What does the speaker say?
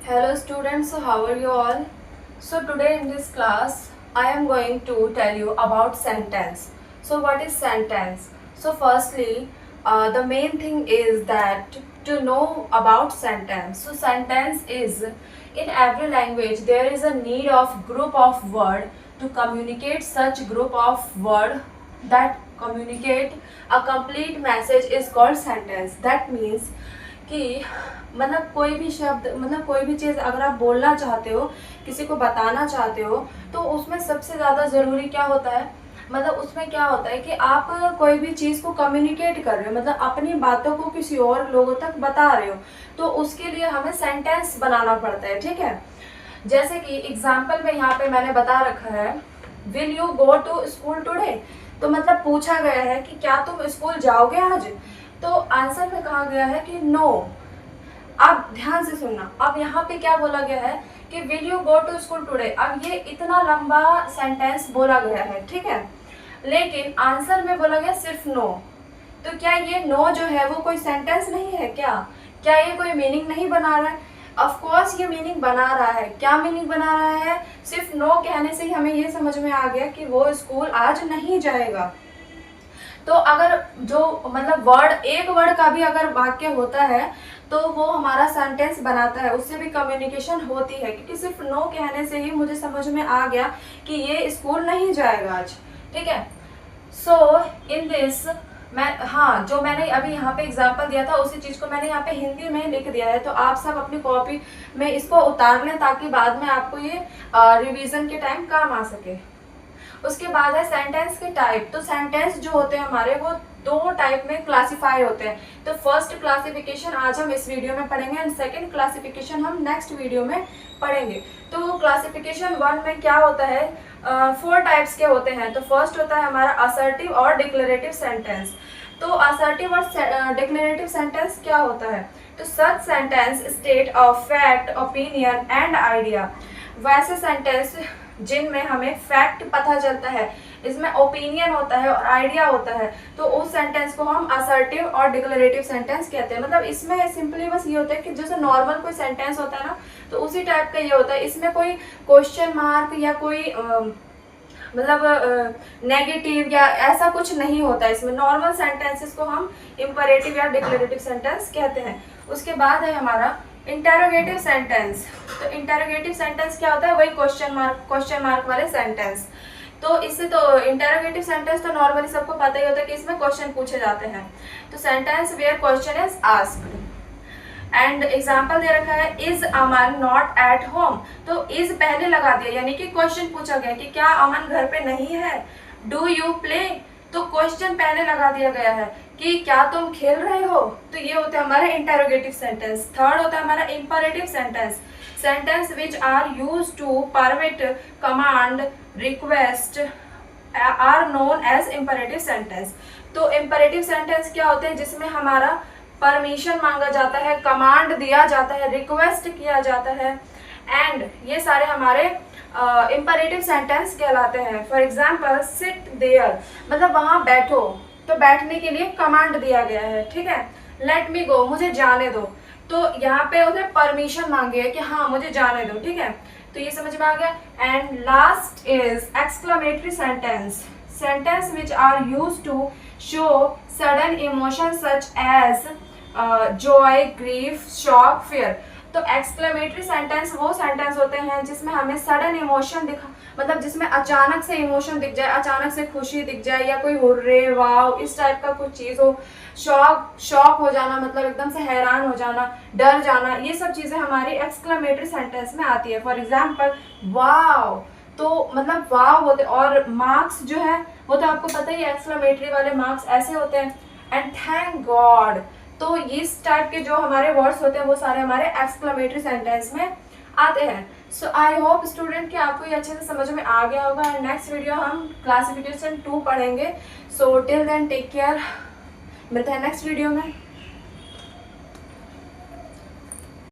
Hello students, so how are you all? So today in this class I am going to tell you about sentence. So what is sentence? So firstly, the main thing is that to know about sentence. So sentence is, in every language there is a need of group of word to communicate. Such group of word that communicate a complete message is called sentence. That means कि मतलब कोई भी शब्द, मतलब कोई भी चीज़ अगर आप बोलना चाहते हो, किसी को बताना चाहते हो, तो उसमें सबसे ज़्यादा ज़रूरी क्या होता है, मतलब उसमें क्या होता है कि आप कोई भी चीज़ को कम्युनिकेट कर रहे हो, मतलब अपनी बातों को किसी और लोगों तक बता रहे हो, तो उसके लिए हमें सेंटेंस बनाना पड़ता है। ठीक है, जैसे कि एग्जाम्पल में यहाँ पे मैंने बता रखा है, will you go to school today. तो मतलब पूछा गया है कि क्या तुम स्कूल जाओगे आज, तो आंसर में कहा गया है कि नो। अब ध्यान से सुनना, अब यहाँ पे क्या बोला गया है कि will you go to school today. अब ये इतना लंबा सेंटेंस बोला गया है, ठीक है, लेकिन आंसर में बोला गया सिर्फ नो। तो क्या ये नो जो है वो कोई सेंटेंस नहीं है? क्या ये कोई मीनिंग नहीं बना रहा है? ऑफ कोर्स ये मीनिंग बना रहा है। क्या मीनिंग बना रहा है? सिर्फ नो कहने से ही हमें ये समझ में आ गया कि वो स्कूल आज नहीं जाएगा। तो अगर जो मतलब वर्ड, एक वर्ड का भी अगर वाक्य होता है तो वो हमारा सेंटेंस बनाता है, उससे भी कम्युनिकेशन होती है, क्योंकि सिर्फ नो कहने से ही मुझे समझ में आ गया कि ये स्कूल नहीं जाएगा आज। ठीक है, सो इन दिस जो मैंने अभी यहाँ पे एग्जांपल दिया था उसी चीज़ को मैंने यहाँ पे हिंदी में लिख दिया है, तो आप सब अपनी कॉपी में इसको उतार लें ताकि बाद में आपको ये रिवीजन के टाइम काम आ सके। उसके बाद है सेंटेंस के टाइप। तो सेंटेंस जो होते हैं हमारे वो दो टाइप में क्लासिफाई होते हैं। तो फर्स्ट क्लासिफिकेशन आज हम इस वीडियो में पढ़ेंगे एंड सेकंड क्लासिफिकेशन हम नेक्स्ट वीडियो में पढ़ेंगे। तो क्लासिफिकेशन 1 में क्या होता है, 4 टाइप्स के होते हैं। तो फर्स्ट होता है हमारा असर्टिव और डिक्लेरेटिव सेंटेंस। तो असर्टिव और डिक्लेरेटिव सेंटेंस क्या होता है? तो सच sentence state of fact, opinion and idea. वैसे सेंटेंस जिनमें हमें फैक्ट पता चलता है, इसमें ओपिनियन होता है और आइडिया होता है, तो उस सेंटेंस को हम असर्टिव और डिक्लेरेटिव सेंटेंस कहते हैं। मतलब इसमें सिंपली बस ये होता है कि जैसे नॉर्मल कोई सेंटेंस होता है ना, तो उसी टाइप का ये होता है। इसमें कोई क्वेश्चन मार्क या कोई मतलब नेगेटिव या ऐसा कुछ नहीं होता है। इसमें नॉर्मल सेंटेंसेस को हम इंपरेटिव या डिक्लेरेटिव सेंटेंस कहते हैं। उसके बाद है हमारा इंटेरोगेटिव सेंटेंस। तो इंटेरोगेटिव सेंटेंस क्या होता है? वही क्वेश्चन मार्क वाले सेंटेंस। तो इससे तो इंटेरोगेटिव सेंटेंस तो नॉर्मली सबको पता ही होता है कि इसमें क्वेश्चन पूछे जाते हैं। तो sentence where question is asked. And example दे रखा है is Aman not at home. तो इज पहले लगा दिया, यानी कि क्वेश्चन पूछा गया कि क्या अमन घर पे नहीं है। डू यू प्ले, तो क्वेश्चन पहले लगा दिया गया है कि क्या तुम खेल रहे हो। तो ये होता है हमारा इंटेरोगेटिव सेंटेंस। थर्ड होता है हमारा imperative sentence. Sentence which are used to permit, command, request are known as imperative sentence. तो इंपरेटिव सेंटेंस क्या होते हैं? जिसमें हमारा परमिशन मांगा जाता है, कमांड दिया जाता है, रिक्वेस्ट किया जाता है, एंड ये सारे हमारे इंपरेटिव सेंटेंस कहलाते हैं। फॉर एग्जाम्पल सिट देयर, मतलब वहाँ बैठो, तो बैठने के लिए कमांड दिया गया है। ठीक है, लेट मी गो, मुझे जाने दो, तो यहाँ पे उसने परमिशन मांगी है कि हाँ मुझे जाने दो। ठीक है, तो ये समझ में आ गया। And last is exclamatory sentence. Sentence which are used to show sudden emotion such as joy, grief, shock, fear. तो एक्सक्लेमेटरी सेंटेंस वो सेंटेंस होते हैं जिसमें हमें सडन इमोशन दिखा, मतलब जिसमें अचानक से इमोशन दिख जाए, अचानक से खुशी दिख जाए, या कोई हुर्रे, वाव, इस टाइप का कुछ चीज़ हो। शॉक हो जाना, मतलब एकदम से हैरान हो जाना, डर जाना, ये सब चीज़ें हमारी एक्सक्लेमेटरी सेंटेंस में आती है। फॉर एग्जाम्पल वाव, तो मतलब वाव होते। और मार्क्स जो है वो तो आपको पता ही है, एक्सक्लेमेटरी वाले मार्क्स ऐसे होते हैं। एंड थैंक गॉड, तो इस टाइप के जो हमारे वर्ड्स होते हैं वो सारे हमारे एक्सक्लेमेटरी सेंटेंस में आते हैं। सो आई होप स्टूडेंट कि आपको ये अच्छे से समझ में आ गया होगा। एंड नेक्स्ट वीडियो हम क्लासिफिकेशन 2 पढ़ेंगे। So till then take care, मिलते हैं नेक्स्ट वीडियो में।